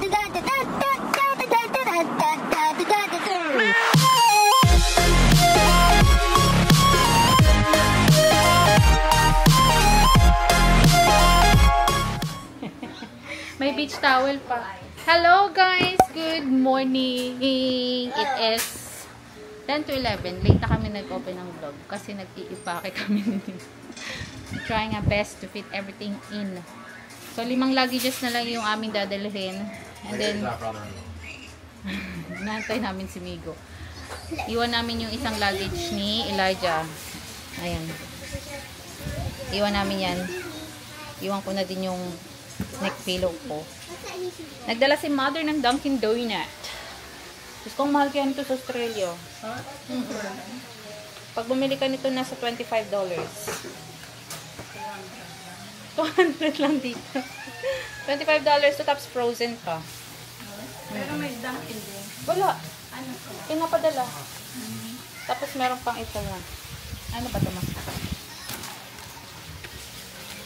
May beach towel pa. Hello guys! Good morning! It is 10 to 11. Late na kami nag-open ng vlog kasi nag-iipake kami. Trying our best to fit everything in. So, 5 luggages na lang yung aming dadalhin. And then, naantay namin si Migo. Iwan namin yung isang luggage ni Elijah. Ayan. Iwan namin yan. Iwan ko na din yung neck pillow ko. Nagdala si mother ng Dunkin Donut. Gusto kong mahal kaya nito sa Australia. Pag bumili ka nito, nasa $25. 200 lang dito. $25 to tapos frozen pa. Pero may Dunkin din. Wala. Ano to? Pinapadala. Tapos meron pang isa lang. Ano ba ito, ma?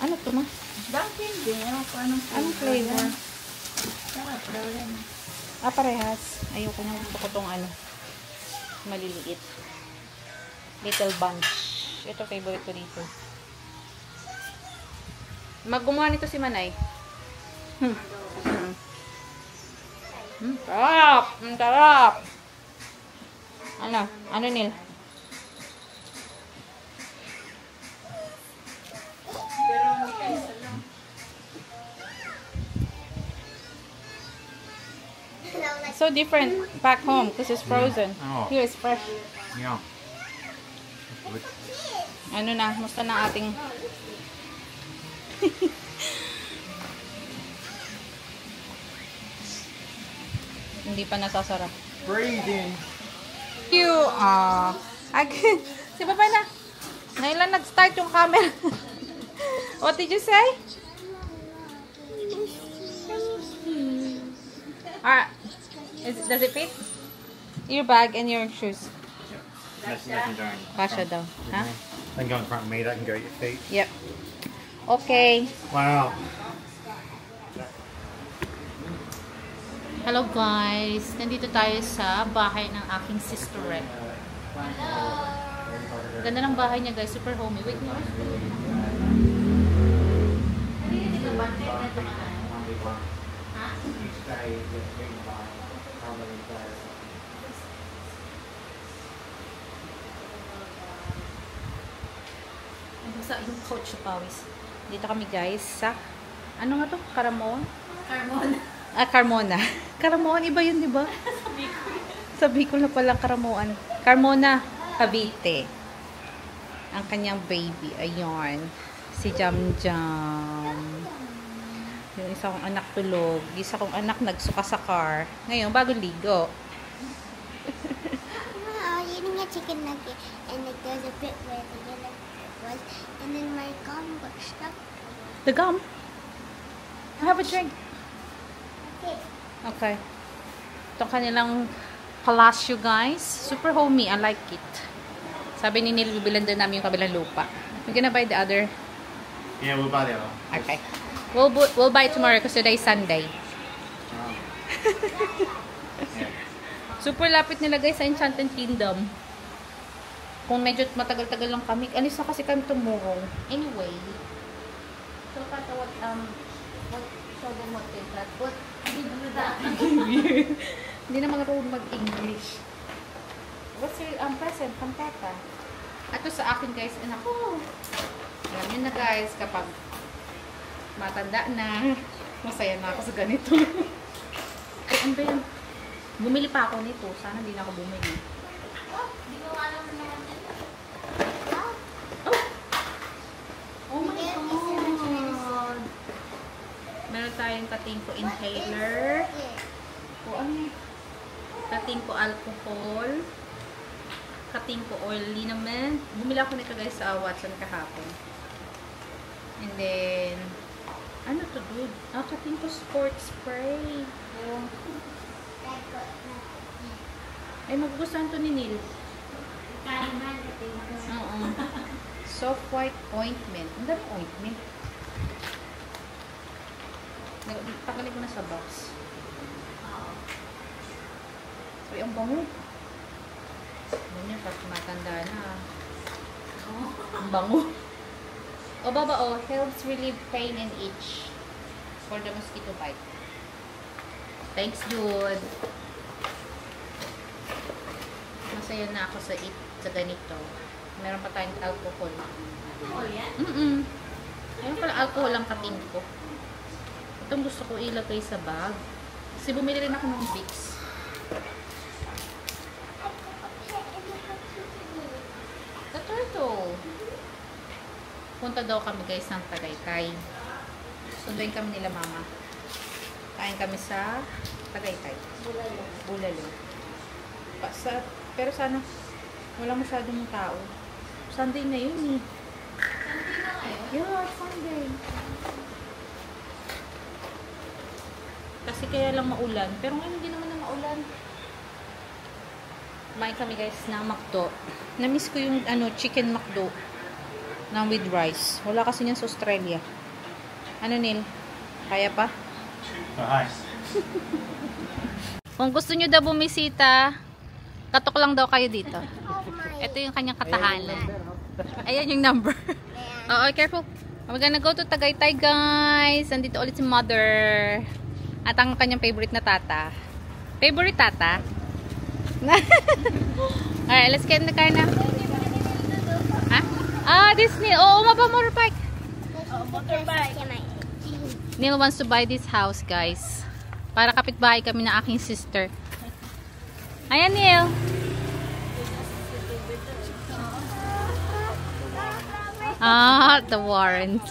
Ano ito, ma? Dunkin din. Ewan ko anong flavor? Sarap daw yan. Ah, parehas. Ayoko na. Gusto ko itong ano. Maliliit. Little bunch. Ito favorite ko dito. Maggumawa nito si Manay. Sarap! Ang sarap! Ano? Ano, Nil? Pero hindi ka isa lang. So different back home because it's frozen. Oh. Here it's fresh. Yeah. Ano na? Musta na ating... Hindi pa nasasara. Breathing. You are. Si Papa na. Ngayon lang nag-start yung camera. What did you say? Does it fit? Your bag and your shoes. Nothing going. Kasha daw. Huh? Then go in front of me, that can go at your feet. Yep. Okay. Wow. Hello guys. Nandito tayo sa bahay ng aking sister. Ganda ng bahay niya guys. Super homey. Wait mo. Sa yung coach sa pawis. Dito kami guys sa ano nga to? Carmona? Carmona. Carmona, iba yun, di ba? Sabi ko na palang Carmona. Carmona, Cavite. Ang kanyang baby. Ayun. Si Jam Jam. Yung isa kong anak tulog. Isa kong anak nagsuka sa car. Ngayon, bago ligo. I'm eating a chicken nugget, and like there's a bit where the yellow was, and then my gum got stuck. The gum? Have a drink. Okay. Okay. Itong kanilang palacio, guys. Super homey. I like it. Sabi ni Neil, bibilan din namin yung kabilang lupa. We're gonna buy the other. Yeah, we'll buy the other one. Okay. We'll buy it tomorrow because today is Sunday. Super lapit nila guys sa Enchanted Kingdom. Kung medyo matagal-tagal lang kami. Alis na kasi kami tomorrow. Anyway. So, Pata, what show them what is that? What did you that? Hindi na marunong mag-English. What's your present from Tata? Ato sa akin guys, anak ko. Alam nyo na guys, kapag matanda na, masaya na ako sa ganito. Ay, ano ba yan? Bumili pa ako nito. Sana hindi na ako bumili. Di ko alam naman din. Oh my God! Meron tayong Katingko inhaler. O ano? Katingko alcohol. Katingko oily naman. Bumili ako nito guys sa Watson kahapon. And then, ano to dude? Ah, Katingko sports spray. Oh. Ay, magugustuhan to ni Neil. Oo. Soft white ointment. Ang dami ointment. Tagalin ko na sa box. Uy, ang bango. Ganyan, pag matanda na. Ang bango. O baba, helps relieve pain and itch for the mosquito bite. Thanks, Jude. Masaya na ako sa ganito. Meron pa tayong alcohol. Oh, yan? Meron pala alcohol ang kating ko. Itong gusto ko ilagay sa bag. Kasi bumili rin ako ng Vicks. The turtle. Punta daw kami guys ng Tagaytay. Sunduin kami nila mama. Kain kami sa Tagaytay. Bulalo. Pero sana wala masyadong tao. Sunday na yun eh. Sunday na ngayon? Yeah, Sunday. Kasi kaya lang maulan. Pero ngayon hindi naman na maulan. Kumain kami guys ng McDo. Na-miss ko yung chicken McDo na with rice. Wala kasi niyan sa Australia. Ano Neil? Kaya pa? Hi. Kung gusto nyo daw bumisita, katok lang daw kayo dito. Ito yung kanyang katahanan. Ayan yung number. Oo, careful. We're gonna go to Tagaytay guys. Nandito ulit si mother. At ang kanyang favorite na tata. Favorite tata? Alright, let's get in the car na. Ha? Ah, Disney. Oo, motorbike. Motorbike. Neil wants to buy this house, guys. Para kapitbahay kami ng aking sister. Ayan, Neil. Ah, the warrant.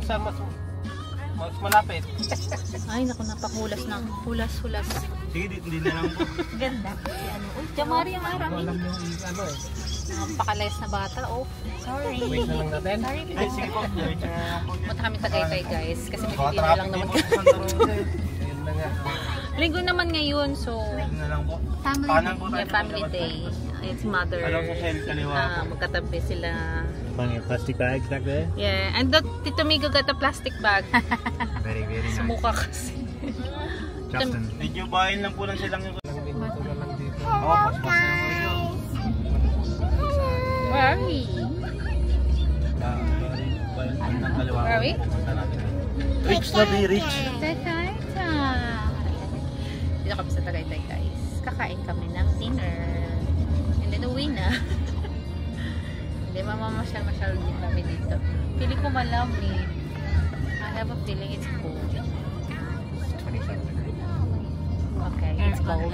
Saan mas malapit? Ay, naku, napakulas na. Hulas. Sige, hindi na lang po. Ganda. Uy, Jamari ang araw. Alam nyo yung ano eh. Napakalayas na bata, oh. Sorry. Wait na lang natin. Sorry, Ay, sige po. Diretso na lang po. Punta kami Tagaytay, guys. Kasi may Baka dinner lang traffic naman. din po sa Santa Rosa. Ayun na nga. Linggo naman ngayon, so Ayun na lang po. family, yeah, family day. It's mother. Alam ko siya, kaliwa po. Magkatabi sila. Finding plastic bags back there. Yeah, and Tito Migo got a plastic bag. Very, very nice. Sumuka kasi. Justin. Medyo bahin lang po lang silang yung... Hello guys. Where are we? Bahin ng kaliwa. Where are we? Rich na be rich. Tagaytay. Dito kami sa Tagaytay, guys. Kakain kami ng dinner. And then uwi na. Hindi, mamamasyal-masyal din kami dito. Feeling ko malamig. I have a feeling it's cold. Okay, it's cold.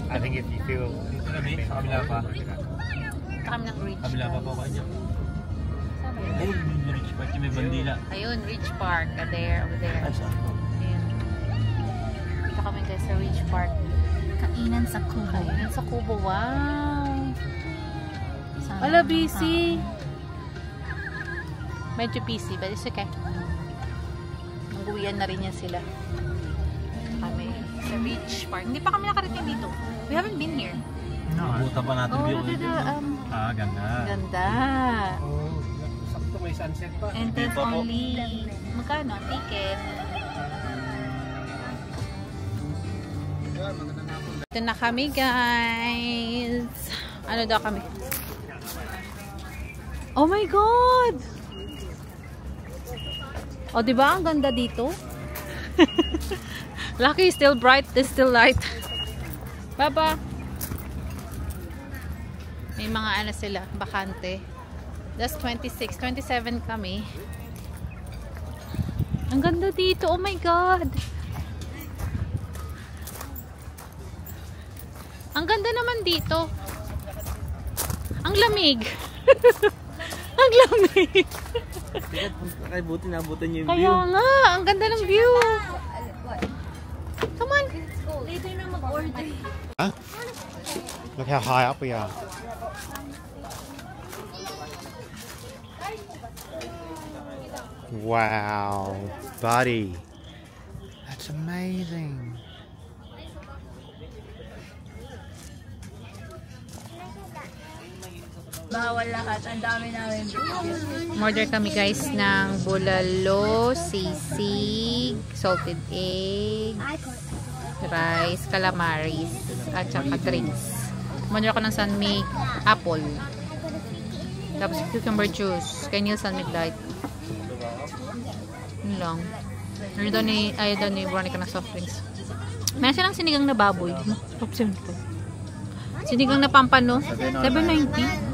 I think if you feel... Dito na be, sa kabila pa. Punta kami ng Ridge Kabila pa Park. po kayo. Saan ba yun? Ayun, yung rich part yung may bandila. Ayun, Ridge Park. There, over there. Ay, saan po? Ayan. Dito kami guys sa Ridge Park. Kainan sa Kubo. Kainan sa Kubo. Wow! Wala, busy. Medyo busy, but it's okay. Nag-uwian na rin yan sila. Kami sa Ridge Park. Hindi pa kami nakarating dito. We haven't been here. No. Buta pa natin Oh, view. look at the, Ah, ganda. ganda. Oh, sakto may sunset pa. Entrance Dito po. only. Magkano ang ticket? Ito na kami, guys. Ano daw kami? Oh my God! Oh, diba? Ang ganda dito. Lucky, still bright. It's still light. Baba. May mga ano sila, bakante. That's 26. 27 kami. Ang ganda dito. Oh my God! Ang ganda naman dito. Ang lamig. Ang lamig. Ay, buti nabutan niyo yung Kaya view. nga, ang ganda ng view. Come on. Later na mag-order. Huh? Look how high up we are. Wow, buddy. That's amazing. Bawal lahat. Ang dami namin video. Order kami guys ng bulalo, sisig, salted egg, rice, calamaris, at saka drinks. Order ko ng Sunmig apple. Tapos cucumber juice. Kay Neil Sunmig light. Yun lang. Ayaw daw ni Veronica ng soft drinks. Meron silang sinigang na baboy. Sinigang na pampano. 790.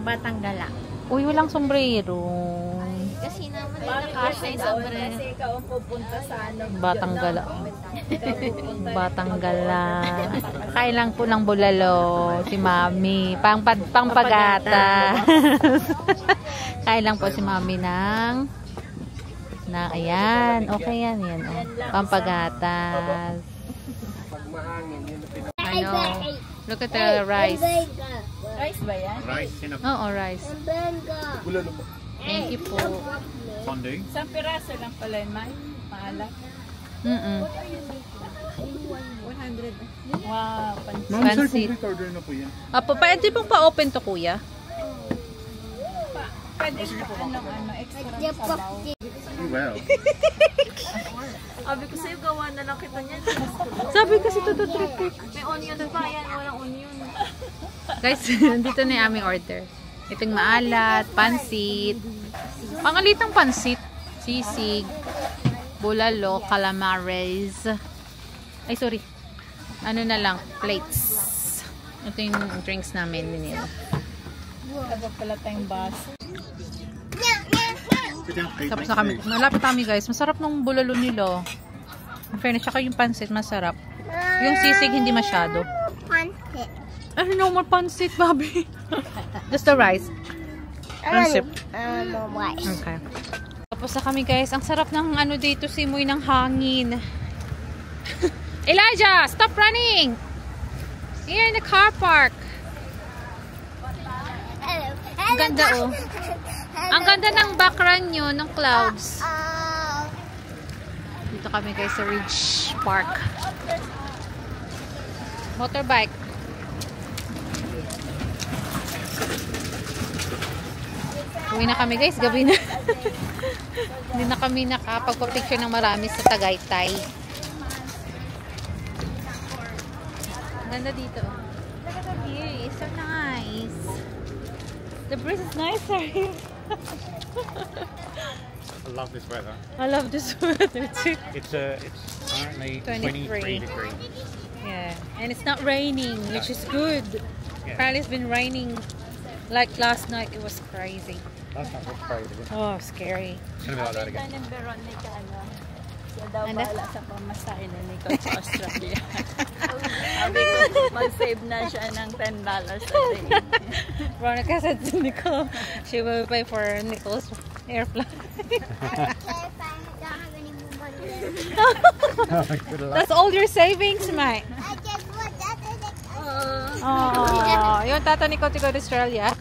Batang gala. Uy, walang sombrero. Kasi naman nakasya yung sombrero. Kasi ikaw ang pupunta sa ano. Batang gala. Batang gala. Kain lang po ng bulalo si Mami. Pangpagata. Kain lang po si Mami ng ayan. Okay yan. Yan. Oh. Pampagatas. Ano? Look at the rice. Rice ba yan? Rice in a Oo, rice. bulalo. Thank you po. Fondue. Isang piraso lang pala yun, May. Maalat. 100. Wow, Pansit. order na po yan. Apo, pwede pong pa-open to, kuya? Pwede extra sabaw. Well. Sabi ko sa'yo, gawa na lang kita niyan. Sabi kasi to trip. May onion pa yan, walang onion. Guys, dito na yung aming order. Itong maalat, pansit. Pangalitang pansit. Sisig. Bulalo, calamares. Ay, sorry. Ano na lang, plates. Ito yung drinks namin nila. Dapat pala tayong baso. Tapos na kami. Malapit kami guys. Masarap nung bulalo nila. In fairness, saka yung pansit masarap. Yung sisig hindi masyado. Pansit. Ay, no more pansit, Bobby. Just the rice. Pansit. Rice. Okay. Tapos na kami guys. Ang sarap ng ano dito, simoy ng hangin. Elijah, stop running! Here in the car park. Ang ganda oh. Ang ganda ng background nyo, ng clouds. Dito kami guys sa Ridge Park. Motorbike. Uwi na kami guys, gabi na. Hindi na kami nakapagpa-picture ng marami sa Tagaytay. Ganda dito. Look at the view, it's so nice. The breeze is nicer here. I love this weather. I love this weather too. It's currently 23 degrees. Yeah, and it's not raining, which is good. Yeah. Apparently it's been raining like last night. It was crazy. That's not what's crazy. Oh, scary. It's gonna be like that again. Ng Veronica, ano, siya daw Ano? bahala sa pamasahe na Nico sa Australia. Sabi ko, mag-save na siya ng $10 a day. Veronica said to Nicole, she will pay for Nicole's airplane. That's all your savings, Mike. Oh, yung tata Nicole to go to Australia.